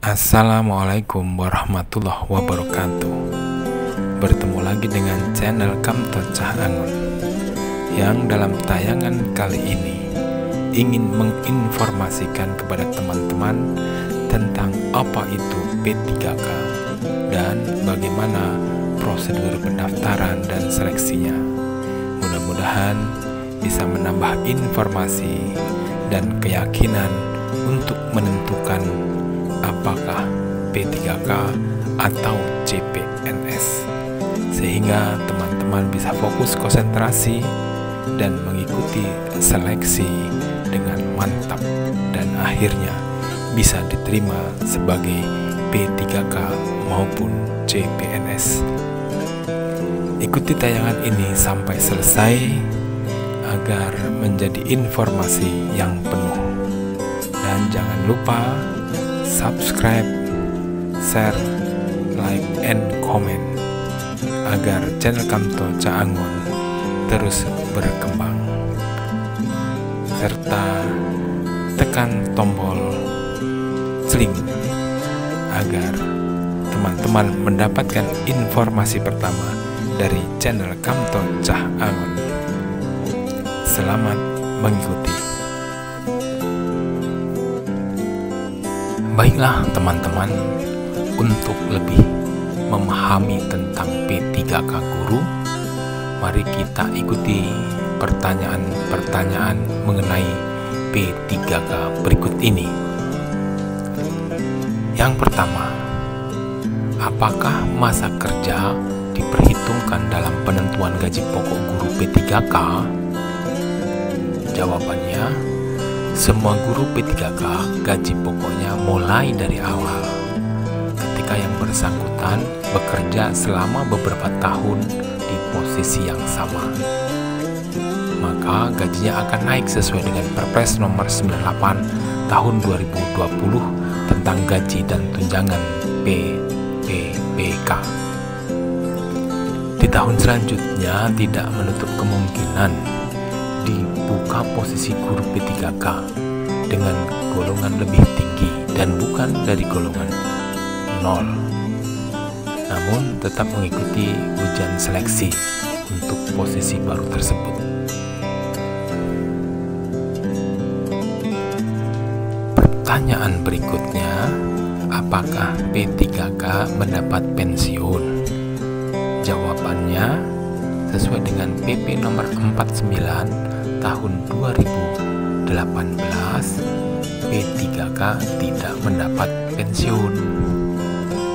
Assalamualaikum warahmatullahi wabarakatuh. Bertemu lagi dengan channel Kamto Cah Angon, yang dalam tayangan kali ini ingin menginformasikan kepada teman-teman tentang apa itu P3K dan bagaimana prosedur pendaftaran dan seleksinya. Mudah-mudahan bisa menambah informasi dan keyakinan untuk menentukan apakah P3K atau CPNS, sehingga teman-teman bisa fokus konsentrasi dan mengikuti seleksi dengan mantap dan akhirnya bisa diterima sebagai P3K maupun CPNS. Ikuti tayangan ini sampai selesai agar menjadi informasi yang penuh, dan jangan lupa subscribe, share, like, and comment agar channel Kamto Cah Angon terus berkembang, serta tekan tombol sling agar teman-teman mendapatkan informasi pertama dari channel Kamto Cah Angon. Selamat mengikuti. Baiklah teman-teman, untuk lebih memahami tentang P3K guru, mari kita ikuti pertanyaan-pertanyaan mengenai P3K berikut ini. Yang pertama, apakah masa kerja diperhitungkan dalam penentuan gaji pokok guru P3K? Jawabannya, semua guru P3K gaji pokoknya mulai dari awal ketika yang bersangkutan bekerja selama beberapa tahun di posisi yang sama. Maka gajinya akan naik sesuai dengan Perpres nomor 98 tahun 2020 tentang gaji dan tunjangan PPPK. Di tahun selanjutnya tidak menutup kemungkinan dibuka posisi guru P3K dengan golongan lebih tinggi dan bukan dari golongan 0, namun tetap mengikuti ujian seleksi untuk posisi baru tersebut. Pertanyaan berikutnya, apakah P3K mendapat pensiun? Jawabannya, sesuai dengan PP nomor 49 tahun 2018, P3K tidak mendapat pensiun.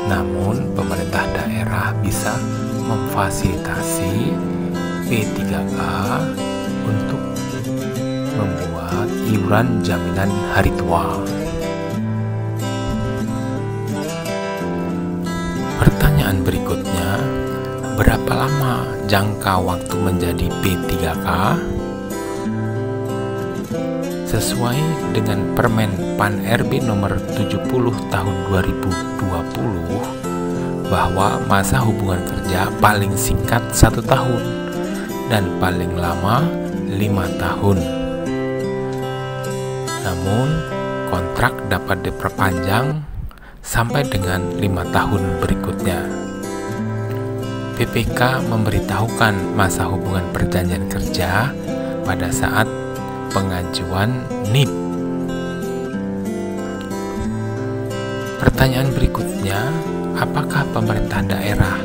Namun pemerintah daerah bisa memfasilitasi P3K untuk membuat iuran jaminan hari tua. Pertanyaan berikutnya, berapa lama jangka waktu menjadi P3K? Sesuai dengan Permen PAN RB nomor 70 tahun 2020, bahwa masa hubungan kerja paling singkat 1 tahun dan paling lama 5 tahun. Namun kontrak dapat diperpanjang sampai dengan 5 tahun berikutnya. PPK memberitahukan masa hubungan perjanjian kerja pada saat pengajuan NIP. Pertanyaan berikutnya, apakah pemerintah daerah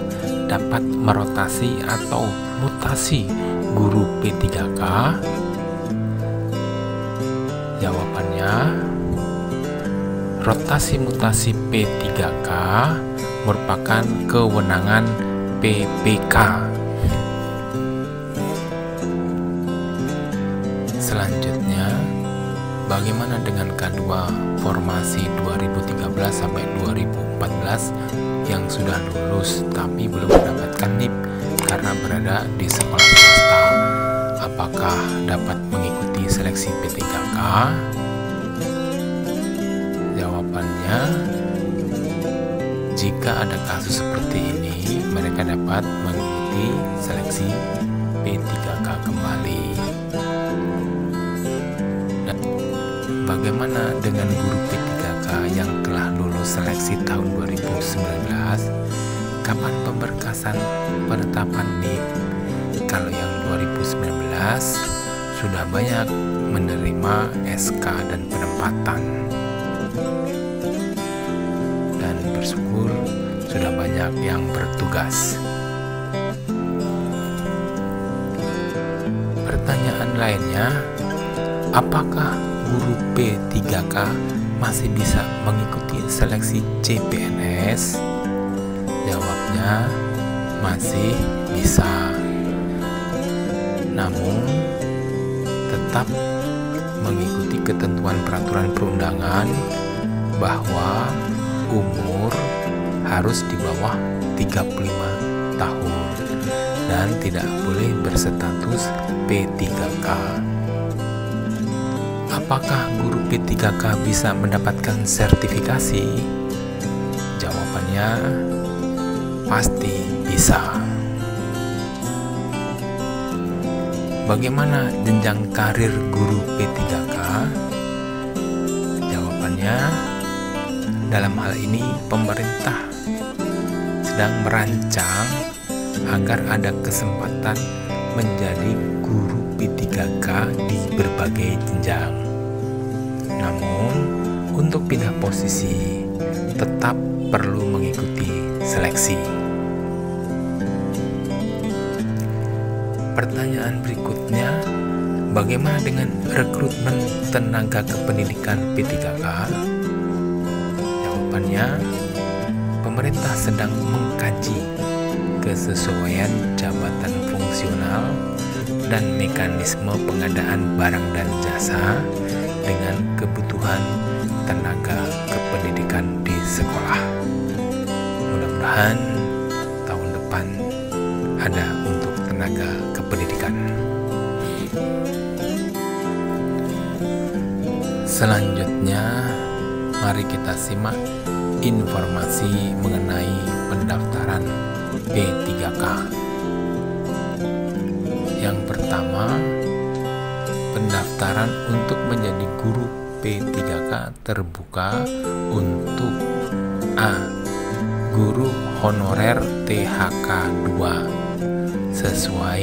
dapat merotasi atau mutasi guru P3K? Jawabannya, rotasi mutasi P3K merupakan kewenangan PPK. Selanjutnya, bagaimana dengan K2 formasi 2013 sampai 2014 yang sudah lulus tapi belum mendapatkan NIP karena berada di sekolah swasta? Apakah dapat mengikuti seleksi P3K? Jawabannya, jika ada kasus seperti ini, mereka dapat mengikuti seleksi P3K kembali. Bagaimana dengan guru P3K yang telah lulus lulus seleksi tahun 2019, kapan pemberkasan penetapan NIP? Kalau yang 2019 sudah banyak menerima SK dan penempatan, dan bersyukur sudah banyak yang bertugas. Pertanyaan lainnya, apakah guru P3K masih bisa mengikuti seleksi CPNS? Jawabnya, masih bisa. Namun, tetap mengikuti ketentuan peraturan perundangan bahwa umur harus di bawah 35 tahun dan tidak boleh berstatus P3K. Apakah guru P3K bisa mendapatkan sertifikasi? Jawabannya pasti bisa. Bagaimana jenjang karir guru P3K? Jawabannya, dalam hal ini pemerintah sedang merancang agar ada kesempatan menjadi guru P3K di berbagai jenjang. Namun, untuk pindah posisi tetap perlu mengikuti seleksi. Pertanyaan berikutnya, bagaimana dengan rekrutmen tenaga kependidikan P3K? Jawabannya, pemerintah sedang mengkaji kesesuaian jabatan fungsional dan mekanisme pengadaan barang dan jasa dengan kebutuhan tenaga kependidikan di sekolah. Mudah-mudahan tahun depan ada untuk tenaga kependidikan. Selanjutnya, mari kita simak informasi mengenai pendaftaran P3K. Yang pertama, pendaftaran untuk menjadi guru P3K terbuka untuk A. Guru honorer THK 2 sesuai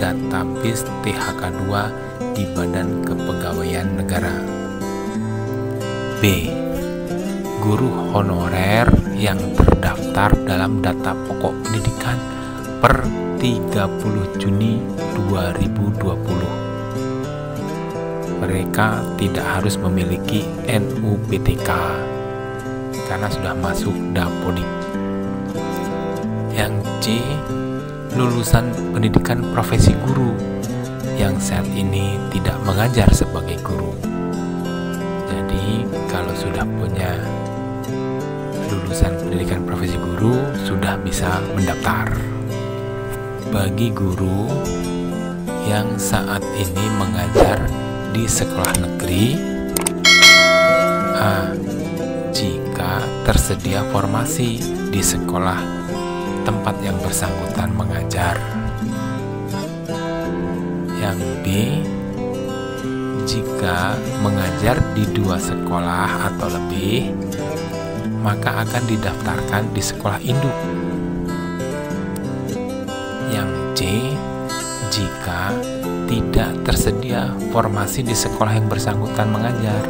database THK 2 di Badan Kepegawaian Negara. B. Guru honorer yang terdaftar dalam data pokok pendidikan per 30 Juni 2020. Mereka tidak harus memiliki NUPTK karena sudah masuk Dapodik. Yang C, lulusan pendidikan profesi guru yang saat ini tidak mengajar sebagai guru. Jadi kalau sudah punya lulusan pendidikan profesi guru, sudah bisa mendaftar. Bagi guru yang saat ini mengajar di sekolah negeri, A. Jika tersedia formasi di sekolah tempat yang bersangkutan mengajar. Yang B. Jika mengajar di 2 sekolah atau lebih, maka akan didaftarkan di sekolah induk. Yang C. Jika tidak tersedia formasi di sekolah yang bersangkutan mengajar,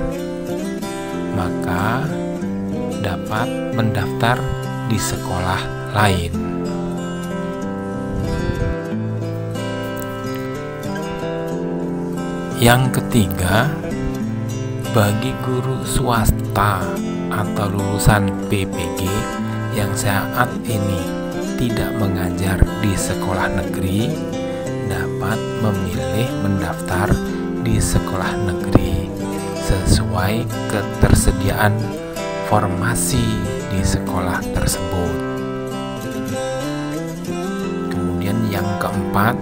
maka dapat mendaftar di sekolah lain. Yang ketiga, bagi guru swasta atau lulusan PPG yang saat ini tidak mengajar di sekolah negeri dapat memilih mendaftar di sekolah negeri sesuai ketersediaan formasi di sekolah tersebut. Kemudian yang keempat,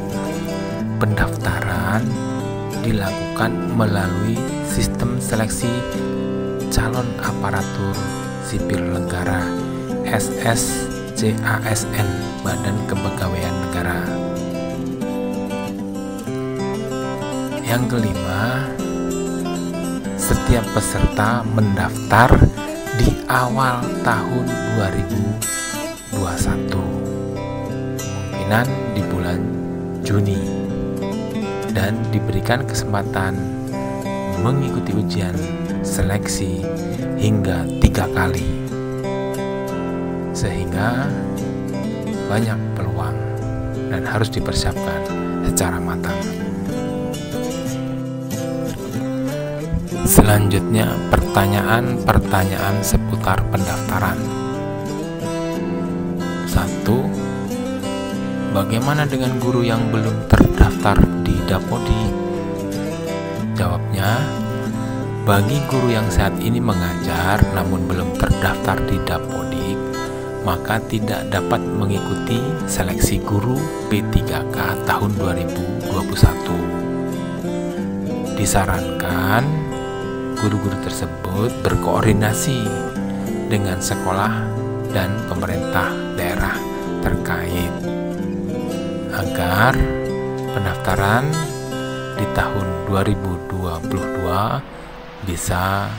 pendaftaran dilakukan melalui sistem seleksi calon aparatur sipil negara SSCASN Badan Kepegawaian Negara. Yang kelima, setiap peserta mendaftar di awal tahun 2021, kemungkinan di bulan Juni, dan diberikan kesempatan mengikuti ujian seleksi hingga 3 kali, sehingga banyak peluang dan harus dipersiapkan secara matang. Selanjutnya, pertanyaan-pertanyaan seputar pendaftaran. 1. Bagaimana dengan guru yang belum terdaftar di Dapodik? Jawabnya, bagi guru yang saat ini mengajar namun belum terdaftar di Dapodik, maka tidak dapat mengikuti seleksi guru P3K tahun 2021. Disarankan guru-guru tersebut berkoordinasi dengan sekolah dan pemerintah daerah terkait agar pendaftaran di tahun 2022 bisa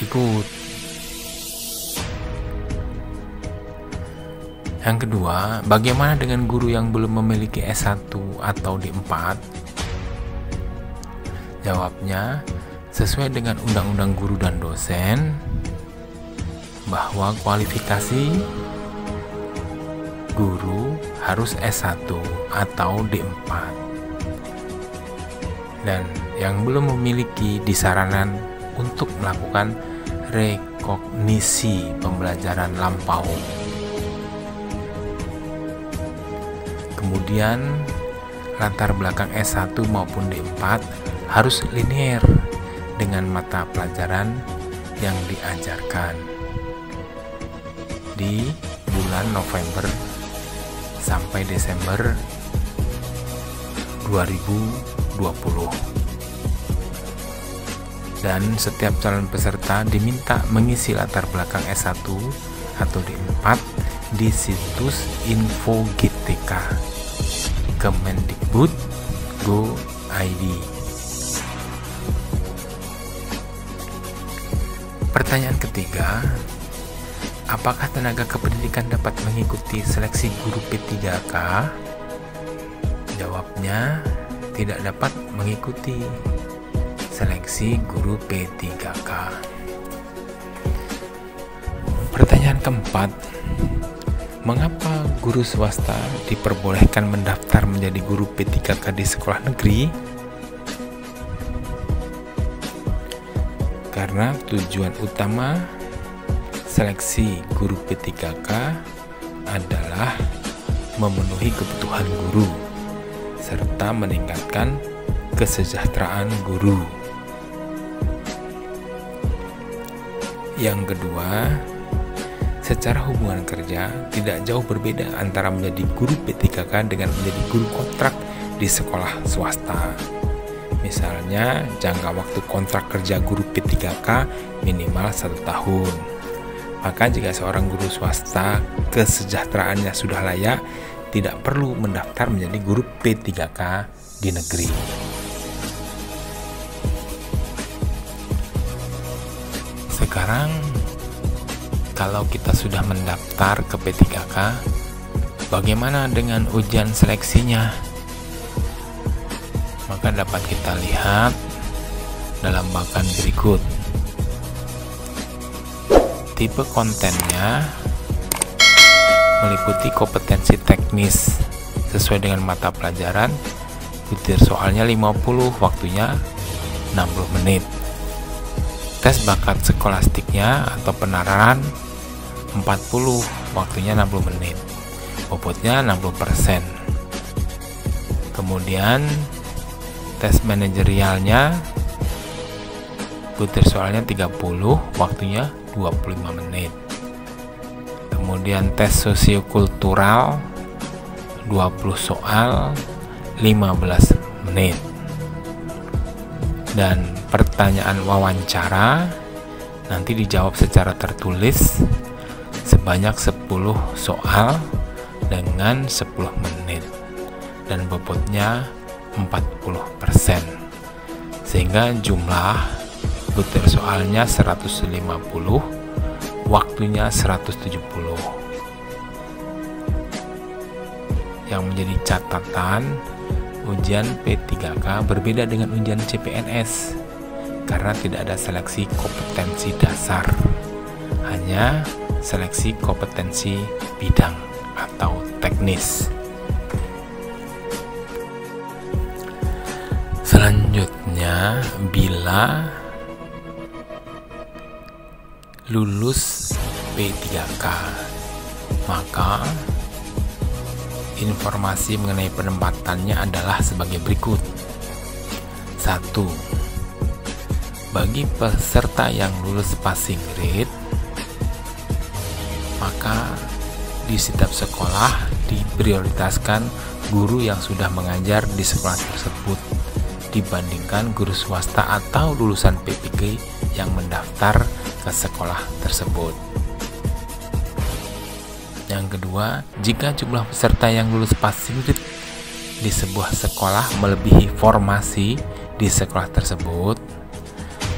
ikut. Yang kedua, bagaimana dengan guru yang belum memiliki S1 atau D4? Jawabnya, sesuai dengan Undang-Undang Guru dan Dosen, bahwa kualifikasi guru harus S1 atau D4. Dan yang belum memiliki disarankan untuk melakukan rekognisi pembelajaran lampau. Kemudian, latar belakang S1 maupun D4 harus linear dengan mata pelajaran yang diajarkan di bulan November sampai Desember 2020. Dan setiap calon peserta diminta mengisi latar belakang S1 atau D4 di situs info GTK Kemendikbud.go.id. Pertanyaan ketiga, apakah tenaga kependidikan dapat mengikuti seleksi guru P3K? Jawabnya, tidak dapat mengikuti seleksi guru P3K. Pertanyaan keempat, mengapa guru swasta diperbolehkan mendaftar menjadi guru P3K di sekolah negeri? Karena tujuan utama seleksi guru P3K adalah memenuhi kebutuhan guru serta meningkatkan kesejahteraan guru. Yang kedua, secara hubungan kerja tidak jauh berbeda antara menjadi guru P3K dengan menjadi guru kontrak di sekolah swasta. Misalnya, jangka waktu kontrak kerja guru P3K minimal 1 tahun. Maka jika seorang guru swasta kesejahteraannya sudah layak, tidak perlu mendaftar menjadi guru P3K di negeri. Sekarang, kalau kita sudah mendaftar ke P3K, bagaimana dengan ujian seleksinya? Maka dapat kita lihat dalam bagan berikut. Tipe kontennya meliputi kompetensi teknis sesuai dengan mata pelajaran. Butir soalnya 50, waktunya 60 menit. Tes bakat skolastiknya atau penararan 40, waktunya 60 menit. Bobotnya 60%. Kemudian tes manajerialnya, butir soalnya 30, waktunya 25 menit. Kemudian tes sosiokultural 20 soal, 15 menit. Dan pertanyaan wawancara nanti dijawab secara tertulis sebanyak 10 soal dengan 10 menit dan bobotnya 40%, sehingga jumlah butir soalnya 150, waktunya 170. Yang menjadi catatan, ujian P3K berbeda dengan ujian CPNS karena tidak ada seleksi kompetensi dasar, hanya seleksi kompetensi bidang atau teknis. Selanjutnya, bila lulus P3K, maka informasi mengenai penempatannya adalah sebagai berikut. 1. Bagi peserta yang lulus passing grade, maka di setiap sekolah diprioritaskan guru yang sudah mengajar di sekolah tersebut dibandingkan guru swasta atau lulusan PPG yang mendaftar ke sekolah tersebut. Yang kedua, jika jumlah peserta yang lulus passing grade di sebuah sekolah melebihi formasi di sekolah tersebut,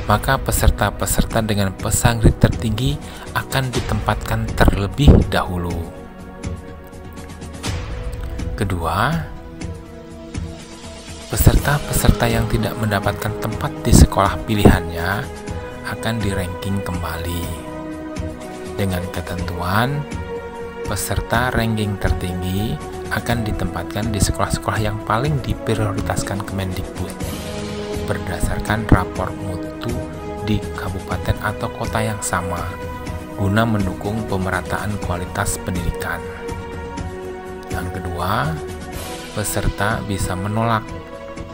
maka peserta-peserta dengan passing grade tertinggi akan ditempatkan terlebih dahulu. Kedua, peserta-peserta yang tidak mendapatkan tempat di sekolah pilihannya akan di-ranking kembali dengan ketentuan peserta ranking tertinggi akan ditempatkan di sekolah-sekolah yang paling diprioritaskan Kemendikbud berdasarkan rapor mutu di kabupaten atau kota yang sama guna mendukung pemerataan kualitas pendidikan. Yang kedua, peserta bisa menolak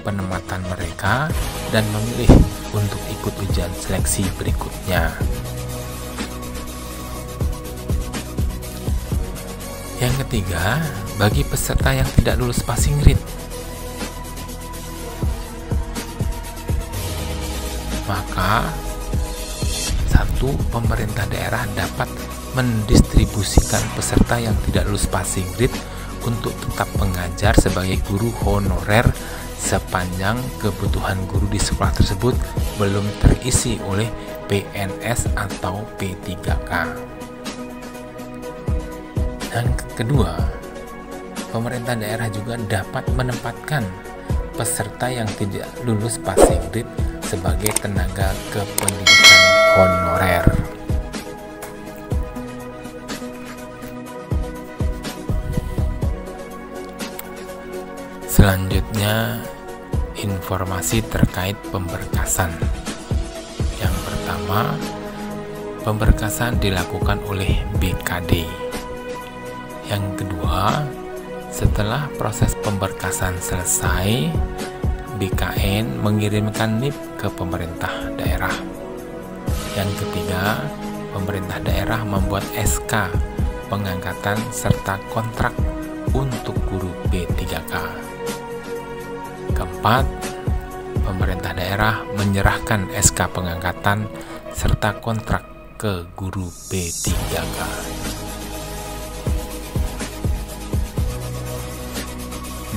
penempatan mereka dan memilih untuk ikut ujian seleksi berikutnya. Yang ketiga, bagi peserta yang tidak lulus passing grade, maka 1. Pemerintah daerah dapat mendistribusikan peserta yang tidak lulus passing grade untuk tetap mengajar sebagai guru honorer sepanjang kebutuhan guru di sekolah tersebut belum terisi oleh PNS atau P3K. Yang kedua, pemerintah daerah juga dapat menempatkan peserta yang tidak lulus passing grade sebagai tenaga kependidikan honorer. Selanjutnya, informasi terkait pemberkasan. Yang pertama, pemberkasan dilakukan oleh BKD. Yang kedua, setelah proses pemberkasan selesai, BKN mengirimkan NIP ke pemerintah daerah. Yang ketiga, pemerintah daerah membuat SK pengangkatan serta kontrak untuk guru P3K. Keempat, pemerintah daerah menyerahkan SK pengangkatan serta kontrak ke guru P3K.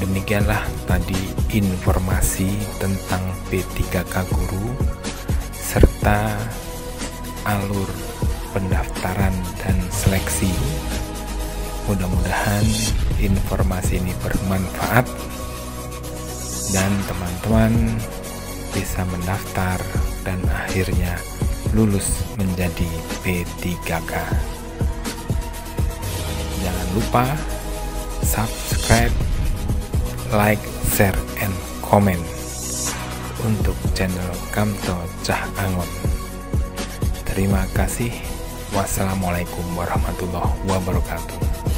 Demikianlah tadi informasi tentang P3K guru serta alur pendaftaran dan seleksi. Mudah-mudahan informasi ini bermanfaat dan teman-teman bisa mendaftar dan akhirnya lulus menjadi P3K. Jangan lupa subscribe, like, share, and comment untuk channel Kamto Cah Angon. Terima kasih. Wassalamualaikum warahmatullahi wabarakatuh.